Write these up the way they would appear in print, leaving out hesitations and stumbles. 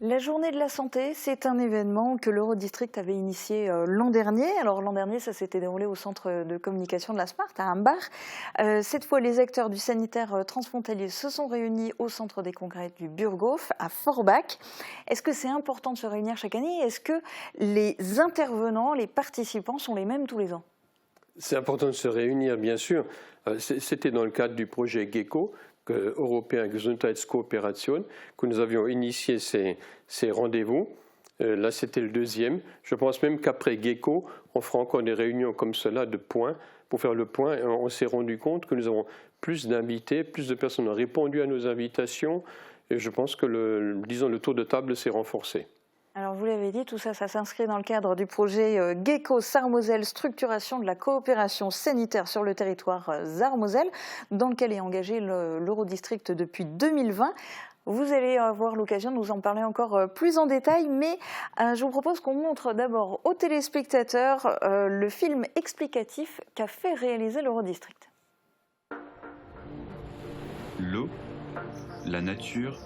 La journée de la santé, c'est un événement que l'Eurodistrict avait initié l'an dernier. Alors l'an dernier, ça s'était déroulé au centre de communication de la Smart, à Humbar. Cette fois, les acteurs du sanitaire transfrontalier se sont réunis au centre des congrès du Burghof, à Forbach. Est-ce que c'est important de se réunir chaque année? Est-ce que les intervenants, les participants sont les mêmes tous les ans? C'est important de se réunir, bien sûr. C'était dans le cadre du projet GECO, européen Gesundheitskooperation, que nous avions initié ces rendez-vous. Là, c'était le deuxième. Je pense même qu'après GECO, on fera encore des réunions comme cela de points pour faire le point. On s'est rendu compte que nous avons plus d'invités, plus de personnes ont répondu à nos invitations. Et je pense que le tour de table s'est renforcé. Alors vous l'avez dit, tout ça, ça s'inscrit dans le cadre du projet GECO Sarre-Moselle, structuration de la coopération sanitaire sur le territoire Sarre-Moselle, dans lequel est engagé l'Eurodistrict depuis 2020. Vous allez avoir l'occasion de nous en parler encore plus en détail, mais je vous propose qu'on montre d'abord aux téléspectateurs le film explicatif qu'a fait réaliser l'Eurodistrict. L'eau, la nature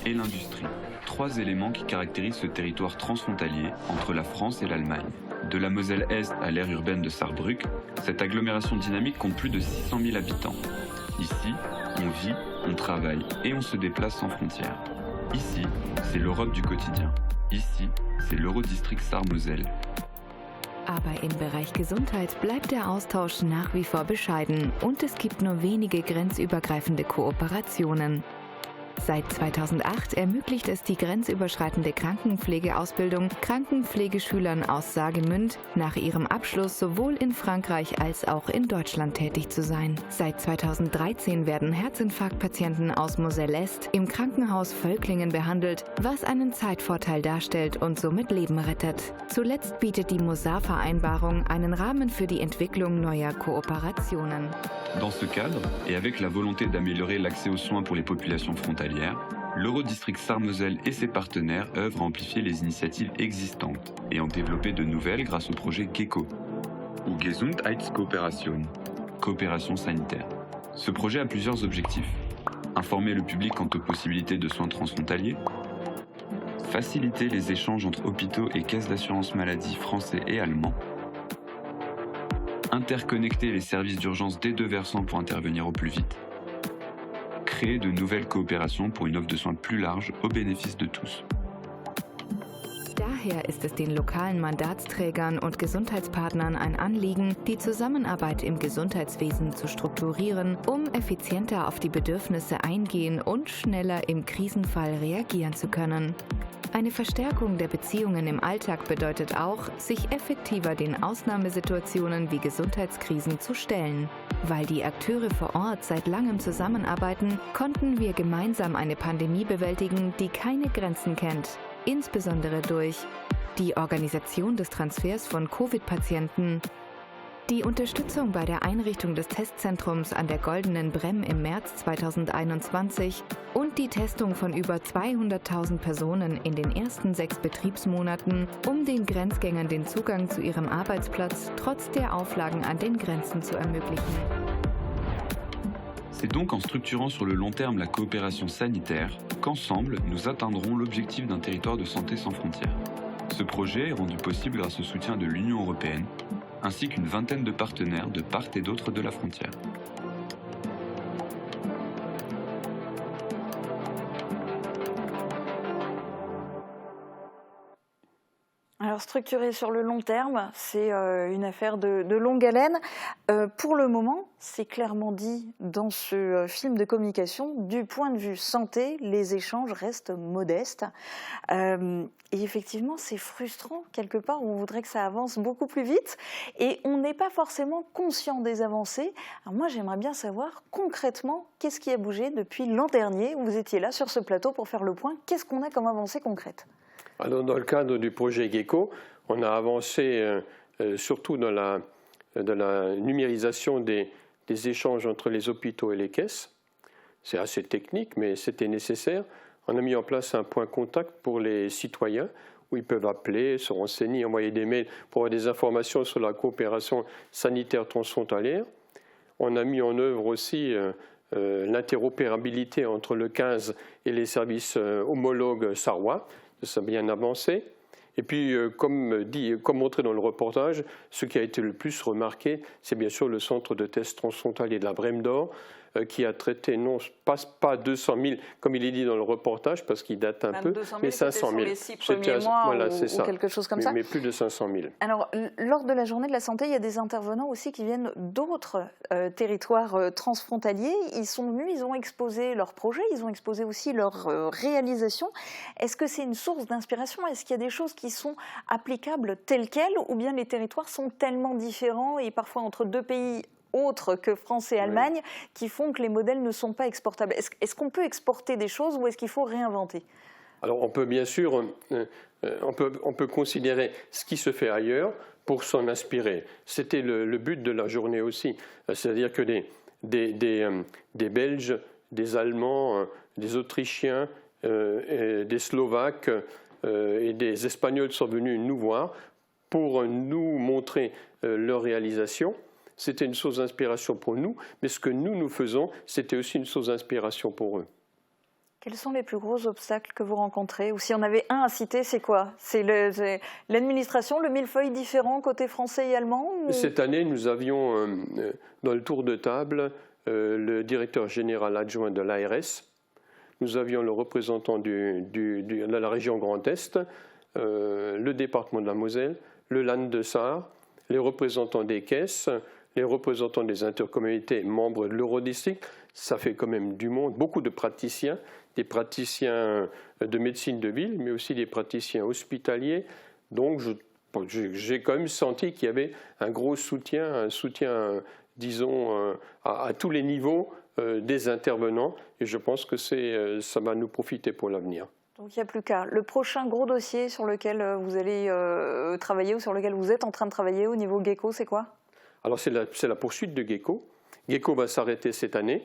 et l'industrie. Trois éléments qui caractérisent ce territoire transfrontalier entre la France et l'Allemagne. De la Moselle-Est à l'aire urbaine de Saarbrück, cette agglomération dynamique compte plus de 600 000 habitants. Ici, on vit, on travaille et on se déplace sans frontières. Ici, c'est l'Europe du quotidien. Ici, c'est l'Eurodistrict Sarre-Moselle. Aber im Bereich Gesundheit bleibt der Austausch nach wie vor bescheiden und es gibt nur wenige grenzübergreifende Kooperationen. Seit 2008 ermöglicht es die grenzüberschreitende Krankenpflegeausbildung Krankenpflegeschülern aus Saargemünd nach ihrem Abschluss sowohl in Frankreich als auch in Deutschland tätig zu sein. Seit 2013 werden Herzinfarktpatienten aus Moselle-Est im Krankenhaus Völklingen behandelt, was einen Zeitvorteil darstellt und somit Leben rettet. Zuletzt bietet die Mosar-Vereinbarung einen Rahmen für die Entwicklung neuer Kooperationen. Dans ce cadre, et avec la volonté d'améliorer l'accès aux soins pour les populations frontalières, l'Eurodistrict Sarre-Moselle et ses partenaires œuvrent à amplifier les initiatives existantes et en développer de nouvelles grâce au projet GECO, ou Gesundheitskooperation, coopération sanitaire. Ce projet a plusieurs objectifs. Informer le public quant aux possibilités de soins transfrontaliers, faciliter les échanges entre hôpitaux et caisses d'assurance maladie français et allemands, interconnecter les services d'urgence des deux versants pour intervenir au plus vite, créer de nouvelles coopérations pour une offre de soins plus large au bénéfice de tous. Daher ist es den lokalen Mandatsträgern und Gesundheitspartnern ein Anliegen, die Zusammenarbeit im Gesundheitswesen zu strukturieren, um effizienter auf die Bedürfnisse eingehen und schneller im Krisenfall reagieren zu können. Eine Verstärkung der Beziehungen im Alltag bedeutet auch, sich effektiver den Ausnahmesituationen wie Gesundheitskrisen zu stellen. Weil die Akteure vor Ort seit langem zusammenarbeiten, konnten wir gemeinsam eine Pandemie bewältigen, die keine Grenzen kennt. Insbesondere durch die Organisation des Transfers von Covid-Patienten, die Unterstützung bei der Einrichtung des Testzentrums an der Goldenen Brem im März 2021 und die Testung von über 200.000 Personen in den ersten 6 Betriebsmonaten, um den Grenzgängern den Zugang zu ihrem Arbeitsplatz trotz der Auflagen an den Grenzen zu ermöglichen. C'est donc en structurant sur le long terme la coopération sanitaire qu'ensemble, nous atteindrons l'objectif d'un territoire de santé sans frontières. Ce projet est rendu possible grâce au soutien de l'Union européenne, ainsi qu'une vingtaine de partenaires de part et d'autre de la frontière. Alors structuré sur le long terme, c'est une affaire de longue haleine. Pour le moment, c'est clairement dit dans ce film de communication, du point de vue santé, les échanges restent modestes. Et effectivement, c'est frustrant quelque part, on voudrait que ça avance beaucoup plus vite et on n'est pas forcément conscient des avancées. Alors moi, j'aimerais bien savoir concrètement qu'est-ce qui a bougé depuis l'an dernier où vous étiez là sur ce plateau pour faire le point. Qu'est-ce qu'on a comme avancée concrète ? Alors, dans le cadre du projet GECO, on a avancé surtout dans la numérisation des échanges entre les hôpitaux et les caisses. C'est assez technique, mais c'était nécessaire. On a mis en place un point contact pour les citoyens où ils peuvent appeler, se renseigner, envoyer des mails pour avoir des informations sur la coopération sanitaire transfrontalière. On a mis en œuvre aussi l'interopérabilité entre le 15 et les services homologues sarrois, ça a bien avancé. Et puis, comme montré dans le reportage, ce qui a été le plus remarqué, c'est bien sûr le centre de tests transfrontalier de la Brème d'Or, qui a traité, non pas 200 000, comme il est dit dans le reportage, parce qu'il date un peu, mais 500 000. Sur les 6 premiers mois voilà, ou quelque chose comme ça. Mais plus de 500 000. Alors, lors de la journée de la santé, il y a des intervenants aussi qui viennent d'autres territoires transfrontaliers. Ils sont venus, ils ont exposé leurs projets, ils ont exposé aussi leurs réalisations. Est-ce que c'est une source d'inspiration? Est-ce qu'il y a des choses qui sont applicables telles quelles, ou bien les territoires sont tellement différents et parfois entre deux pays autres que France et Allemagne, qui font que les modèles ne sont pas exportables? Est-ce qu'on peut exporter des choses ou est-ce qu'il faut réinventer? Alors on peut bien sûr, on peut considérer ce qui se fait ailleurs pour s'en inspirer. C'était le but de la journée aussi. C'est-à-dire que des Belges, des Allemands, des Autrichiens, des Slovaques et des Espagnols sont venus nous voir pour nous montrer leur réalisation. C'était une source d'inspiration pour nous, mais ce que nous faisons, c'était aussi une source d'inspiration pour eux. Quels sont les plus gros obstacles que vous rencontrez? Ou si on avait un à citer, c'est quoi? C'est l'administration, le millefeuille différent côté français et allemand ou... Cette année, nous avions dans le tour de table le directeur général adjoint de l'ARS, nous avions le représentant de la région Grand Est, le département de la Moselle, le Land de Sarre, les représentants des caisses, les représentants des intercommunalités membres de l'Eurodistrict. Ça fait quand même du monde, beaucoup de praticiens, des praticiens de médecine de ville, mais aussi des praticiens hospitaliers. Donc j'ai quand même senti qu'il y avait un gros soutien, disons, à tous les niveaux des intervenants. Et je pense que ça va nous profiter pour l'avenir. Donc il n'y a plus qu'à. Le prochain gros dossier sur lequel vous allez travailler ou sur lequel vous êtes en train de travailler au niveau GECO, c'est quoi? Alors c'est la poursuite de GECO. GECO va s'arrêter cette année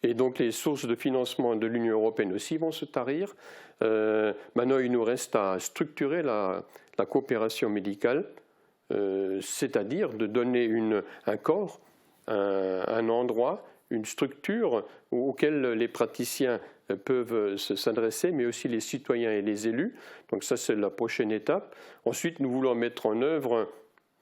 et donc les sources de financement de l'Union européenne aussi vont se tarir. Maintenant, il nous reste à structurer la coopération médicale, c'est-à-dire de donner un corps, un endroit, une structure auquel les praticiens peuvent s'adresser, mais aussi les citoyens et les élus. Donc ça, c'est la prochaine étape. Ensuite, nous voulons mettre en œuvre,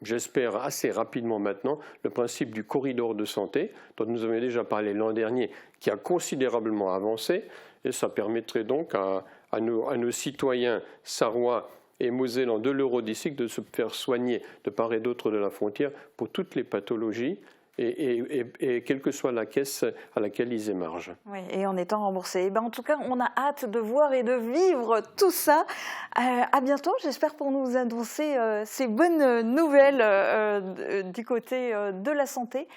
j'espère assez rapidement maintenant, le principe du corridor de santé, dont nous avions déjà parlé l'an dernier, qui a considérablement avancé, et ça permettrait donc à nos citoyens sarrois et mosellans de l'Eurodistrict de se faire soigner de part et d'autre de la frontière pour toutes les pathologies, et quelle que soit la caisse à laquelle ils émargent. Oui, et en étant remboursés. En tout cas, on a hâte de voir et de vivre tout ça. À bientôt, j'espère, pour nous annoncer ces bonnes nouvelles du côté de la santé.